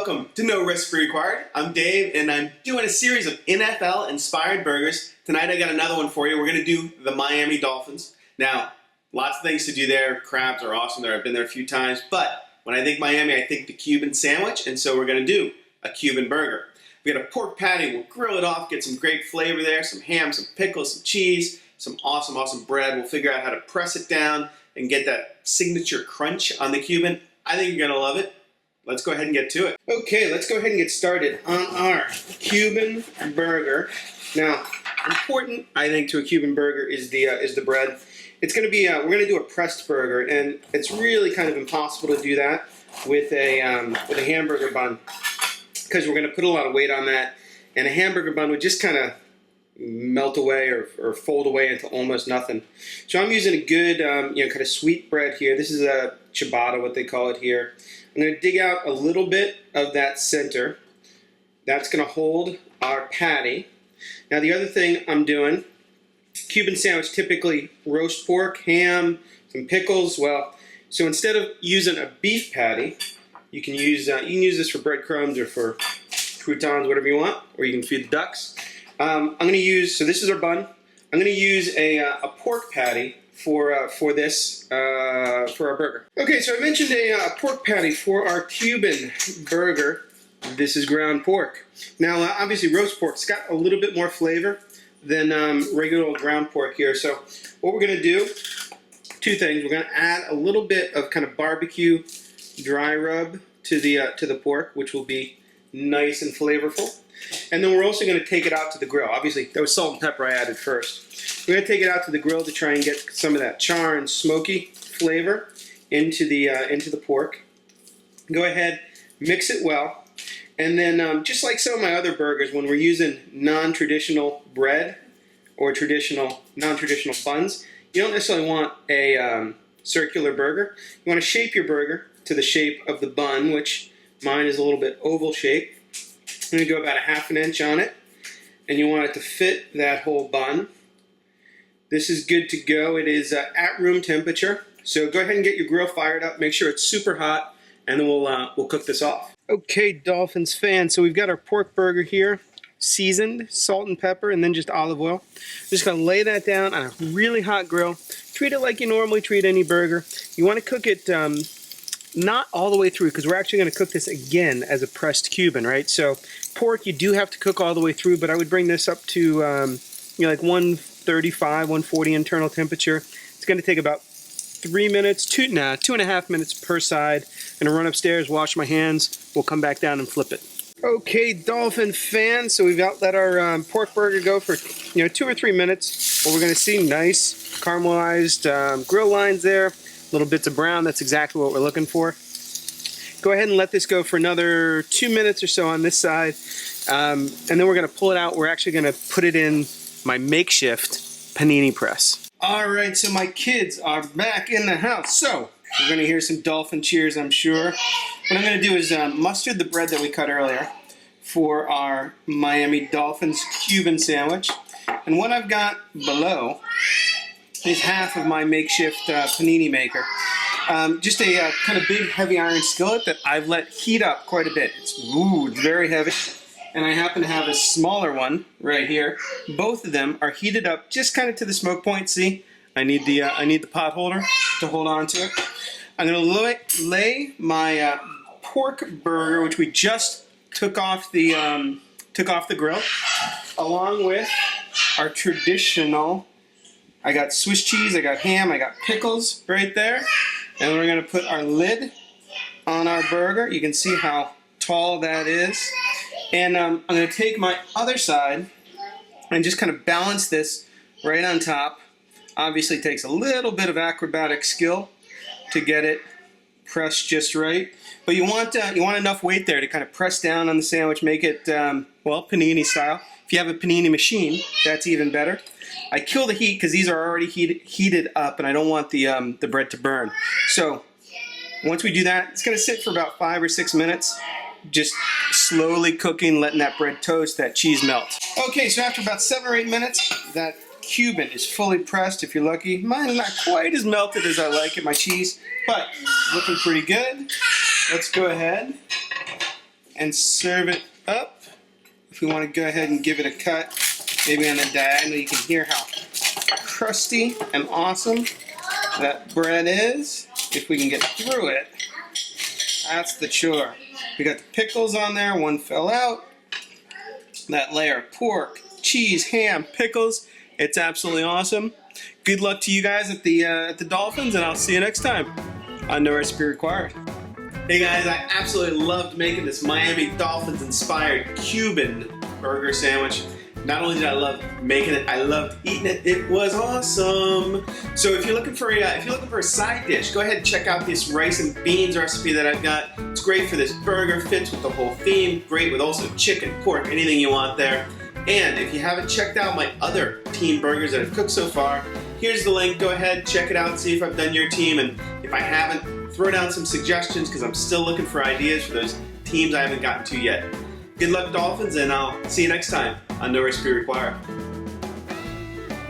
welcome to No Recipe Required. I'm Dave, and I'm doing a series of NFL-inspired burgers. Tonight I got another one for you. We're going to do the Miami Dolphins. Now, lots of things to do there. Crabs are awesome there. I've been there a few times. But when I think Miami, I think the Cuban Sandwich, and so we're going to do a Cuban burger. We got a pork patty. We'll grill it off, get some great flavor there, some ham, some pickles, some cheese, some awesome bread. We'll figure out how to press it down and get that signature crunch on the Cuban. I think you're going to love it. Let's go ahead and get to it. Okay, let's go ahead and get started on our Cuban burger. Now, important, I think, to a Cuban burger is the bread. It's going to be we're going to do a pressed burger, and it's really kind of impossible to do that with a hamburger bun because we're going to put a lot of weight on that, and a hamburger bun would just kind of melt away or fold away into almost nothing. So I'm using a good kind of sweet bread here. This is a ciabatta, what they call it here. I'm going to dig out a little bit of that center. That's going to hold our patty. Now the other thing I'm doing, Cuban sandwich, typically roast pork, ham, some pickles. Well, so instead of using a beef patty, you can use this for breadcrumbs or for croutons, whatever you want, or you can feed the ducks. I'm going to use, so this is our bun. I'm going to use a pork patty for our burger. Okay, so I mentioned a pork patty for our Cuban burger. This is ground pork. Now, obviously, roast pork's got a little bit more flavor than regular old ground pork here. So, what we're going to do, two things. We're going to add a little bit of kind of barbecue dry rub to the pork, which will be nice and flavorful. And then we're also going to take it out to the grill. Obviously, that was salt and pepper I added first. We're going to take it out to the grill to try and get some of that char and smoky flavor into the pork. Go ahead, mix it well. And then just like some of my other burgers, when we're using non-traditional bread or non-traditional buns, you don't necessarily want a circular burger. You want to shape your burger to the shape of the bun, which mine is a little bit oval shape. I'm going to go about a ½ inch on it, and you want it to fit that whole bun. This is good to go. It is at room temperature, so go ahead and get your grill fired up. Make sure it's super hot, and then we'll cook this off. Okay, Dolphins fans, so we've got our pork burger here, seasoned, salt and pepper, and then just olive oil. I'm just going to lay that down on a really hot grill. Treat it like you normally treat any burger. You want to cook it not all the way through, because we're actually going to cook this again as a pressed Cuban, right? So pork, you do have to cook all the way through, but I would bring this up to like 135, 140 internal temperature. It's going to take about 3 minutes, 2.5 minutes per side. I'm going to run upstairs, wash my hands. We'll come back down and flip it. Okay, Dolphin fans, so we've let our pork burger go for 2 or 3 minutes. What we're going to see, nice caramelized grill lines there. Little bits of brown, that's exactly what we're looking for. Go ahead and let this go for another 2 minutes or so on this side. And then we're going to pull it out. We're actually going to put it in my makeshift panini press. All right, so my kids are back in the house. So we're going to hear some Dolphin cheers, I'm sure. What I'm going to do is mustard the bread that we cut earlier for our Miami Dolphins Cuban sandwich. And what I've got below is half of my makeshift panini maker. Just a kind of big heavy iron skillet that I've let heat up quite a bit. It's very heavy. And I happen to have a smaller one right here. Both of them are heated up just kind of to the smoke point. See, I need the pot holder to hold on to it. I'm going to lay my pork burger, which we just took off the grill, along with our traditional. I got Swiss cheese, I got ham, I got pickles right there. And we're going to put our lid on our burger. You can see how tall that is. And I'm going to take my other side and just kind of balance this right on top. Obviously it takes a little bit of acrobatic skill to get it pressed just right. But you want enough weight there to kind of press down on the sandwich, make it, panini style. If you have a panini machine, that's even better. I kill the heat because these are already heated up, and I don't want the bread to burn. So once we do that, it's going to sit for about 5 or 6 minutes, just slowly cooking, letting that bread toast, that cheese melt. Okay, so after about 7 or 8 minutes, that Cuban is fully pressed, if you're lucky. Mine is not quite as melted as I like it, my cheese, but looking pretty good. Let's go ahead and serve it up. If we want to go ahead and give it a cut, maybe on the diagonal, you can hear how crusty and awesome that bread is. If we can get through it, that's the chore. We got the pickles on there, one fell out. That layer of pork, cheese, ham, pickles. It's absolutely awesome. Good luck to you guys at the Dolphins, and I'll see you next time on No Recipe Required. Hey guys, I absolutely loved making this Miami Dolphins inspired Cuban burger sandwich. Not only did I love making it, I loved eating it. It was awesome. So if you're looking for a side dish, go ahead and check out this rice and beans recipe that I've got. It's great for this burger, fits with the whole theme. Great with also chicken, pork, anything you want there. And if you haven't checked out my other team burgers that I've cooked so far, here's the link. Go ahead, check it out, see if I've done your team. And if I haven't, throw down some suggestions because I'm still looking for ideas for those teams I haven't gotten to yet. Good luck, Dolphins, and I'll see you next time on No Recipe Required.